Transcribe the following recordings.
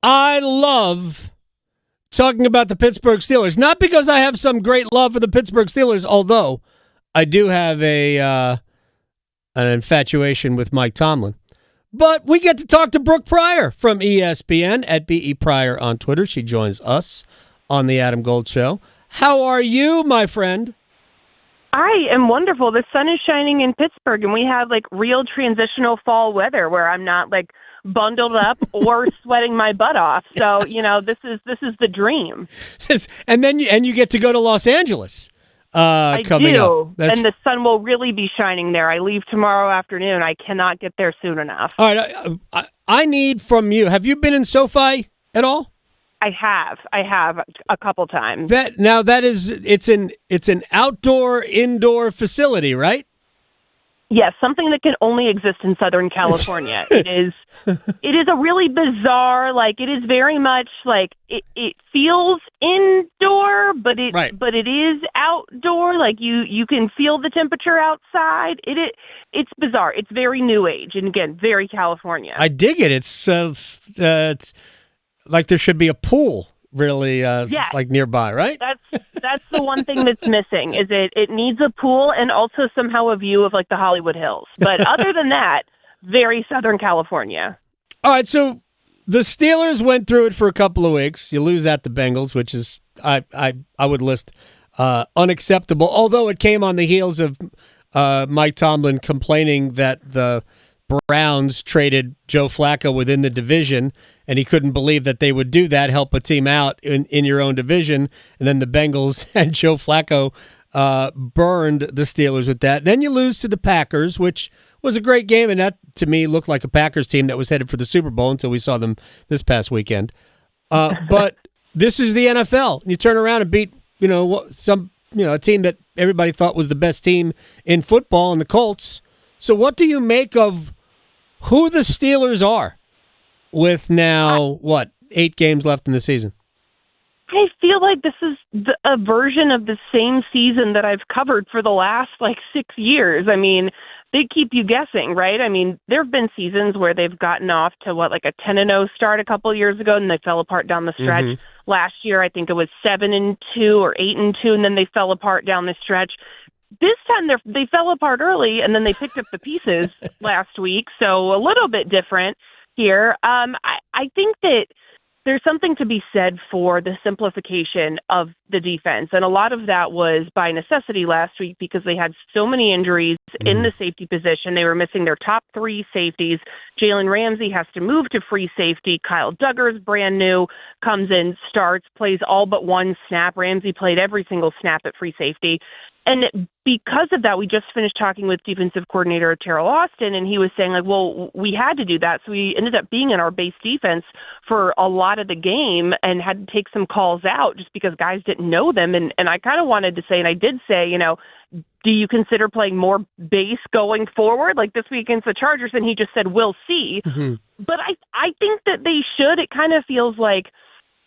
I love talking about the Pittsburgh Steelers, not because I have some great love for the Pittsburgh Steelers, although I do have an infatuation with Mike Tomlin. But we get to talk to Brooke Pryor from ESPN at BE Pryor on Twitter. She joins us on the Adam Gold Show. How are you, my friend? I am wonderful. The sun is shining in Pittsburgh, and we have real transitional fall weather where I'm not bundled up or sweating my butt off. So this is the dream. And you get to go to Los Angeles. Coming up. And the sun will really be shining there. I leave tomorrow afternoon. I cannot get there soon enough. All right, I need from you. Have you been in SoFi at all? I have a couple times. It's an indoor facility, right? Yes, something that can only exist in Southern California. It is a really bizarre, it is very much it feels indoor, but it is outdoor. You can feel the temperature outside. It's bizarre. It's very new age, and again, very California. I dig it. It's like there should be a pool really nearby, right? That's the one thing that's missing is it needs a pool and also somehow a view of the Hollywood Hills. But other than that, very Southern California. All right, so the Steelers went through it for a couple of weeks. You lose at the Bengals, which is I would list unacceptable, although it came on the heels of Mike Tomlin complaining that the Browns traded Joe Flacco within the division, and he couldn't believe that they would do that, help a team out in your own division. And then the Bengals and Joe Flacco burned the Steelers with that. Then you lose to the Packers, which was a great game, and that, to me, looked like a Packers team that was headed for the Super Bowl until we saw them this past weekend. But this is the NFL. You turn around and beat a team that everybody thought was the best team in football, in the Colts. So what do you make of who the Steelers are with now, 8 games left in the season? I feel like this is a version of the same season that I've covered for the last 6 years. I mean, they keep you guessing, right? I mean, there have been seasons where they've gotten off to a 10-0 start a couple of years ago, and they fell apart down the stretch. Mm-hmm. Last year, I think it was 7-2 or 8-2, and then they fell apart down the stretch. This time they fell apart early, and then they picked up the pieces last week, so a little bit different here. I think that there's something to be said for the simplification of the defense, and a lot of that was by necessity last week because they had so many injuries in the safety position. They were missing their top 3 safeties. Jalen Ramsey has to move to free safety. Kyle Duggar's brand new, comes in, starts, plays all but one snap. Ramsey played every single snap at free safety. And because of that, we just finished talking with defensive coordinator Terrell Austin, and he was saying, we had to do that. So we ended up being in our base defense for a lot of the game and had to take some calls out just because guys didn't know them. And I kind of wanted to say, and I did say, do you consider playing more base going forward, like this week against the Chargers? And he just said, we'll see. Mm-hmm. But I think that they should. It kind of feels like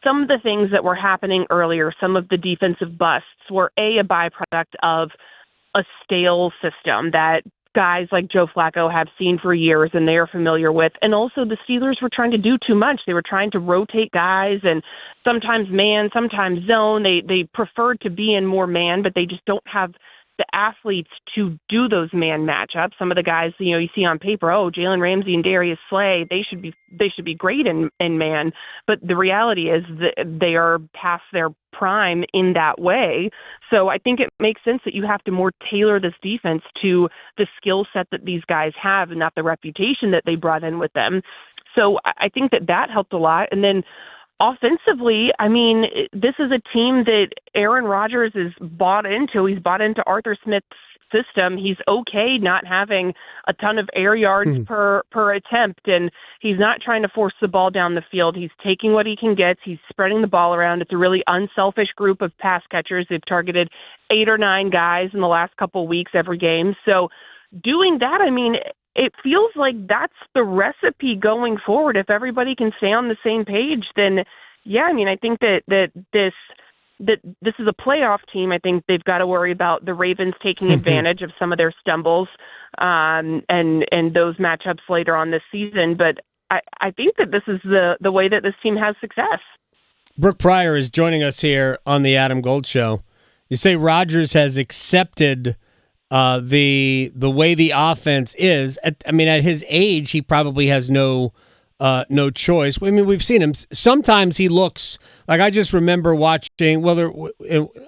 some of the things that were happening earlier, some of the defensive busts, were a byproduct of a stale system that guys like Joe Flacco have seen for years and they are familiar with. And also the Steelers were trying to do too much. They were trying to rotate guys and sometimes man, sometimes zone. They preferred to be in more man, but they just don't have the athletes to do those man matchups. Some of the guys, you see on paper, Jalen Ramsey and Darius Slay, they should be great in man. But the reality is that they are past their prime in that way. So I think it makes sense that you have to more tailor this defense to the skill set that these guys have and not the reputation that they brought in with them. So I think that helped a lot. And then offensively, I mean, this is a team that Aaron Rodgers is bought into. He's bought into Arthur Smith's system. He's okay not having a ton of air yards per attempt, and he's not trying to force the ball down the field. He's taking what he can get. He's spreading the ball around. It's a really unselfish group of pass catchers. They've targeted 8 or 9 guys in the last couple of weeks every game. So doing that, I mean, it feels like that's the recipe going forward. If everybody can stay on the same page, then yeah, I mean, I think that this is a playoff team. I think they've got to worry about the Ravens taking advantage of some of their stumbles and those matchups later on this season. But I think that this is the way that this team has success. Brooke Pryor is joining us here on the Adam Gold Show. You say Rodgers has accepted the way the offense is. At his age, he probably has no choice. I mean, we've seen him. Sometimes he looks like, I just remember watching. Well,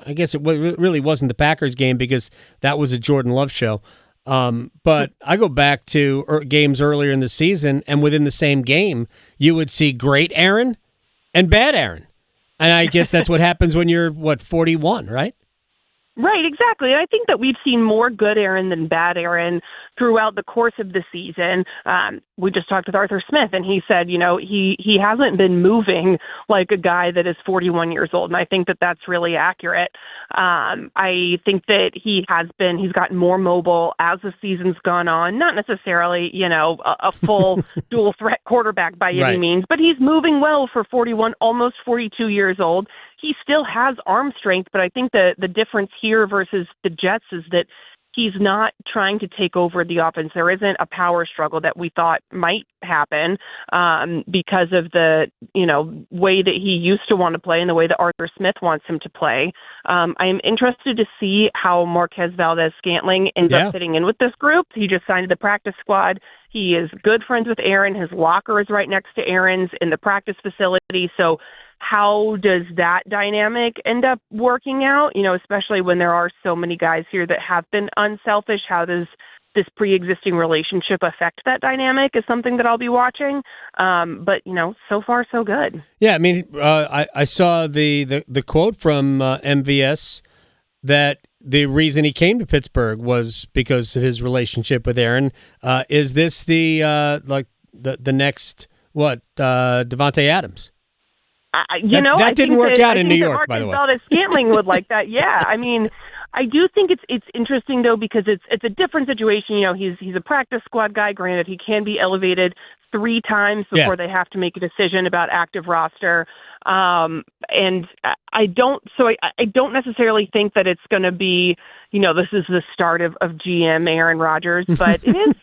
I guess it really wasn't the Packers game because that was a Jordan Love show. But I go back to games earlier in the season, and within the same game, you would see great Aaron and bad Aaron. And I guess that's what happens when you're, 41, right? Right, exactly. And I think that we've seen more good Aaron than bad Aaron throughout the course of the season. We just talked with Arthur Smith, and he said, he hasn't been moving like a guy that is 41 years old. And I think that that's really accurate. I think that he's gotten more mobile as the season's gone on. Not necessarily, a full dual threat quarterback by any means, but he's moving well for 41, almost 42 years old. He still has arm strength, but I think the difference here versus the Jets is that he's not trying to take over the offense. There isn't a power struggle that we thought might happen because of the way that he used to want to play and the way that Arthur Smith wants him to play. I am interested to see how Marquez Valdez-Scantling ends up fitting in with this group. He just signed to the practice squad. He is good friends with Aaron. His locker is right next to Aaron's in the practice facility. So how does that dynamic end up working out? Especially when there are so many guys here that have been unselfish. How does this pre-existing relationship affect that dynamic is something that I'll be watching. But, so far so good. Yeah, I saw the quote from MVS that the reason he came to Pittsburgh was because of his relationship with Aaron. Is this the next Devontae Adams? That didn't work out in New York, by the way. Scantling would like that. Yeah, I do think it's interesting though because it's a different situation. He's a practice squad guy. Granted, he can be elevated 3 times before they have to make a decision about active roster. And I don't necessarily think that it's going to be, this is the start of GM Aaron Rodgers, but it is,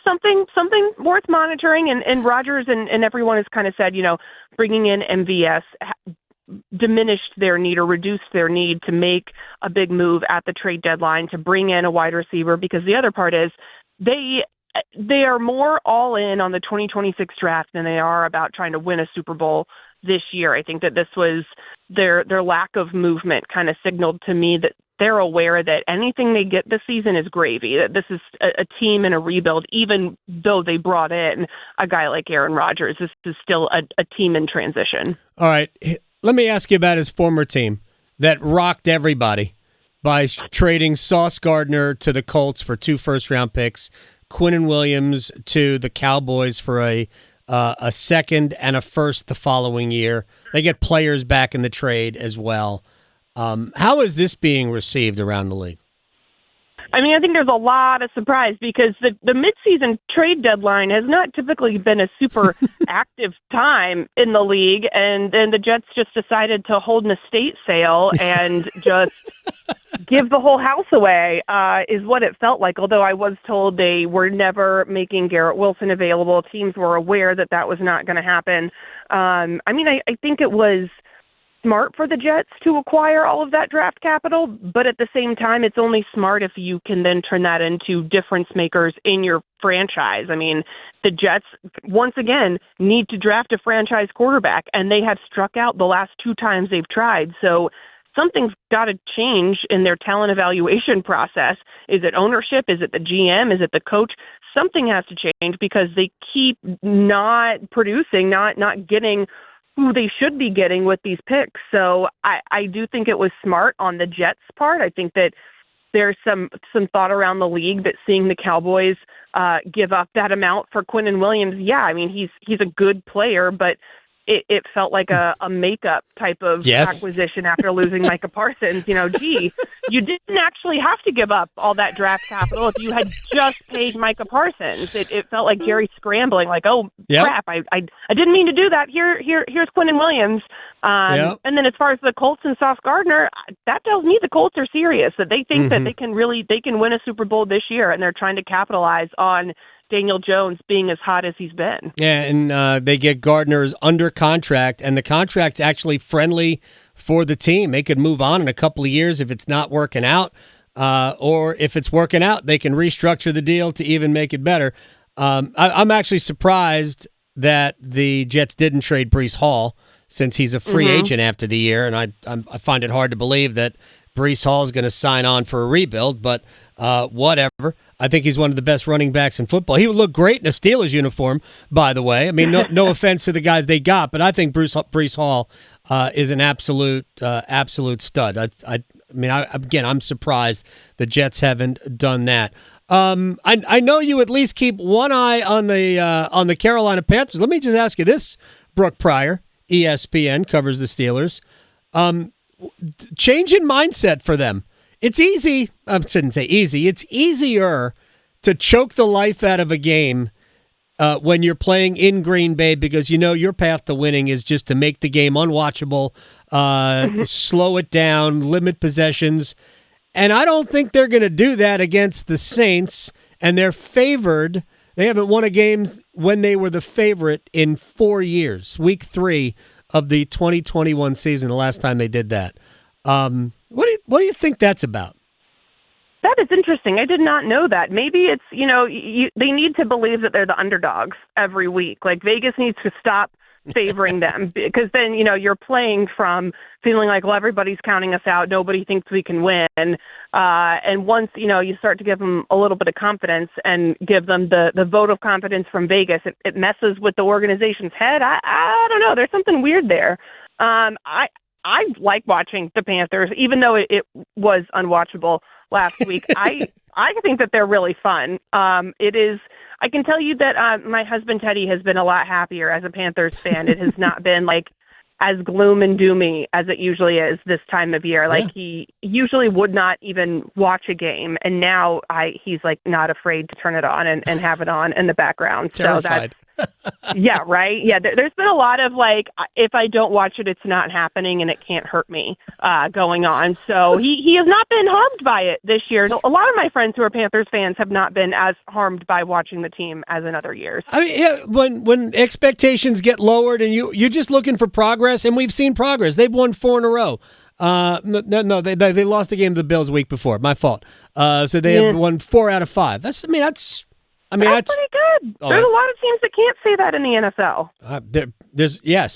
something worth monitoring. And Rodgers and everyone has kind of said, bringing in MVS diminished their need or reduced their need to make a big move at the trade deadline to bring in a wide receiver, because the other part is they are more all in on the 2026 draft than they are about trying to win a Super Bowl this year. I think that this was their lack of movement kind of signaled to me that they're aware that anything they get this season is gravy, that this is a team in a rebuild, even though they brought in a guy like Aaron Rodgers. This is still a team in transition. All right. Let me ask you about his former team that rocked everybody by trading Sauce Gardner to the Colts for 2 first-round picks, Quinnen Williams to the Cowboys for a second and a first the following year. They get players back in the trade as well. How is this being received around the league? I think there's a lot of surprise because the midseason trade deadline has not typically been a super active time in the league, and then the Jets just decided to hold an estate sale and just give the whole house away, is what it felt like, although I was told they were never making Garrett Wilson available. Teams were aware that was not going to happen. I think it was smart for the Jets to acquire all of that draft capital, but at the same time, it's only smart if you can then turn that into difference makers in your franchise. The Jets, once again, need to draft a franchise quarterback, and they have struck out the last 2 times they've tried. So something's got to change in their talent evaluation process. Is it ownership? Is it the GM? Is it the coach? Something has to change because they keep not producing, not getting who they should be getting with these picks. So I do think it was smart on the Jets' part. I think that there's some thought around the league that seeing the Cowboys give up that amount for Quinnen Williams, he's a good player, but it felt like a makeup type of acquisition after losing Micah Parsons. You didn't actually have to give up all that draft capital if you had just paid Micah Parsons. It felt like Jerry scrambling, like, crap, I didn't mean to do that. Here's Quinnen Williams. And then as far as the Colts and Sauce Gardner, that tells me the Colts are serious, that they think that they can win a Super Bowl this year, and they're trying to capitalize on Daniel Jones being as hot as he's been. Yeah, and they get Gardner's under contract, and the contract's actually friendly for the team. They could move on in a couple of years if it's not working out, or if it's working out, they can restructure the deal to even make it better. I'm actually surprised that the Jets didn't trade Breece Hall since he's a free agent after the year, and I find it hard to believe that Breece Hall is going to sign on for a rebuild, but whatever. I think he's one of the best running backs in football. He would look great in a Steelers uniform, by the way. I mean, no offense to the guys they got, but I think Breece Hall is an absolute stud. I'm surprised the Jets haven't done that. I know you at least keep one eye on the Carolina Panthers. Let me just ask you this, Brooke Pryor, ESPN, covers the Steelers. Change in mindset for them. It's easy. I shouldn't say easy. It's easier to choke the life out of a game when you're playing in Green Bay because you know your path to winning is just to make the game unwatchable, slow it down, limit possessions. And I don't think they're going to do that against the Saints, and they're favored. They haven't won a game when they were the favorite in 4 years, week 3 of the 2021 season, the last time they did that. What do you think that's about? That is interesting. I did not know that. Maybe it's, they need to believe that they're the underdogs every week. Like Vegas needs to stop favoring them because then, you're playing from feeling like, well, everybody's counting us out. Nobody thinks we can win. And once, you start to give them a little bit of confidence and give them the vote of confidence from Vegas, it messes with the organization's head. I don't know. There's something weird there. I like watching the Panthers, even though it was unwatchable last week. I think that they're really fun. It is. I can tell you that my husband Teddy has been a lot happier as a Panthers fan. It has not been like as gloom and doomy as it usually is this time of year. Like he usually would not even watch a game, and now he's like not afraid to turn it on and have it on in the background. Terrified. So yeah, right. Yeah, there's been a lot of like, if I don't watch it, it's not happening and it can't hurt me going on. So he has not been harmed by it this year. A lot of my friends who are Panthers fans have not been as harmed by watching the team as in other years. I mean, yeah, when expectations get lowered and you're just looking for progress, and we've seen progress. They've won 4 in a row. No, they lost the game to the Bills the week before. My fault. So they have won 4 out of 5. That's pretty good. There's a lot of teams that can't say that in the NFL.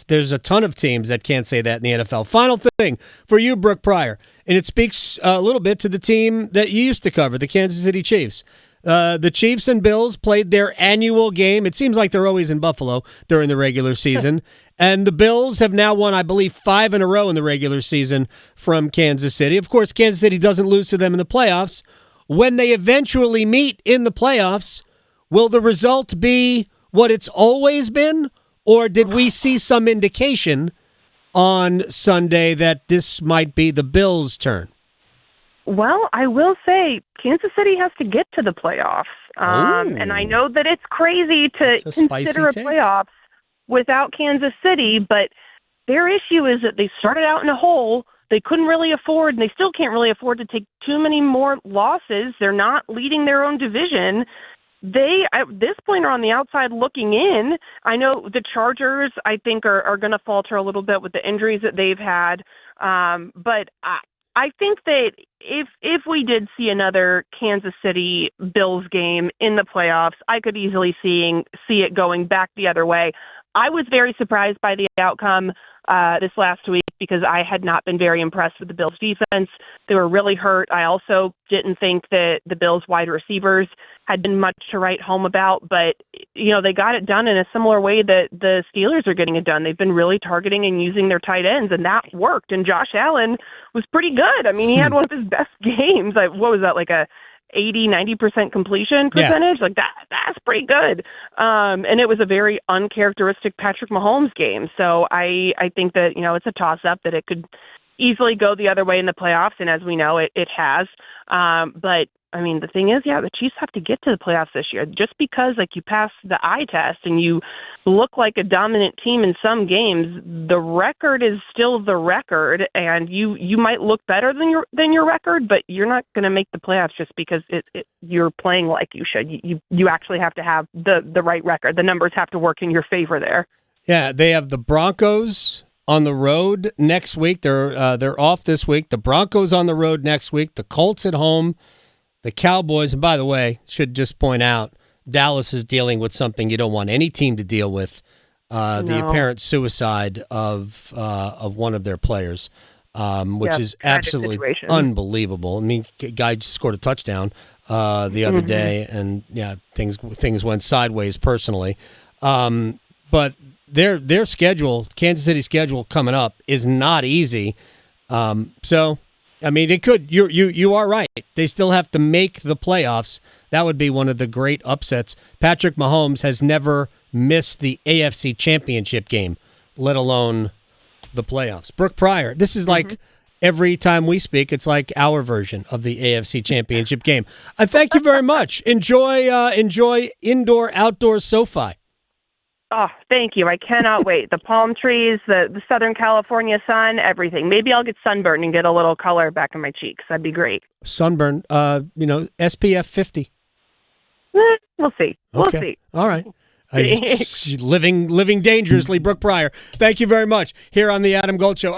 There's a ton of teams that can't say that in the NFL. Final thing for you, Brooke Pryor, and it speaks a little bit to the team that you used to cover, the Kansas City Chiefs. The Chiefs and Bills played their annual game. It seems like they're always in Buffalo during the regular season. And the Bills have now won, I believe, 5 in a row in the regular season from Kansas City. Of course, Kansas City doesn't lose to them in the playoffs. When they eventually meet in the playoffs, will the result be what it's always been, or did we see some indication on Sunday that this might be the Bills' turn? Well, I will say Kansas City has to get to the playoffs. And I know that it's crazy to consider a playoffs without Kansas City, but their issue is that they started out in a hole. They couldn't really afford, and they still can't really afford to take too many more losses. They're not leading their own division. They, at this point, are on the outside looking in. I know the Chargers, I think, are going to falter a little bit with the injuries that they've had. But I think that if we did see another Kansas City Bills game in the playoffs, I could easily see it going back the other way. I was very surprised by the outcome this last week because I had not been very impressed with the Bills' defense. They were really hurt. I also didn't think that the Bills' wide receivers had been much to write home about, but they got it done in a similar way that the Steelers are getting it done. They've been really targeting and using their tight ends, and that worked. And Josh Allen was pretty good. I mean, he had one of his best games. What was that, like a 80-90% completion percentage? Yeah. Like that's pretty good. And it was a very uncharacteristic Patrick Mahomes game. So I think that, it's a toss up that it could easily go the other way in the playoffs, and as we know, it has. But I mean, the thing is, the Chiefs have to get to the playoffs this year. Just because, like, you pass the eye test and you look like a dominant team in some games, the record is still the record, and you might look better than your record, but you're not going to make the playoffs just because you're playing like you should. You actually have to have the right record. The numbers have to work in your favor there. Yeah, they have the Broncos on the road next week. They're off this week. The Broncos on the road next week. The Colts at home. The Cowboys, and by the way, should just point out, Dallas is dealing with something you don't want any team to deal with, the apparent suicide of one of their players, which is absolutely unbelievable. I mean, guy just scored a touchdown the other day, and things went sideways personally. But their schedule, Kansas City's schedule coming up, is not easy. So. I mean, it could. You are right. They still have to make the playoffs. That would be one of the great upsets. Patrick Mahomes has never missed the AFC Championship game, let alone the playoffs. Brooke Pryor, this is like every time we speak, it's like our version of the AFC Championship game. I thank you very much. Enjoy indoor, outdoor SoFi. Oh, thank you. I cannot wait. The palm trees, the Southern California sun, everything. Maybe I'll get sunburned and get a little color back in my cheeks. That'd be great. Sunburn, SPF 50. We'll see. We'll see. All right. Living dangerously, Brooke Pryor. Thank you very much. Here on the Adam Gold Show.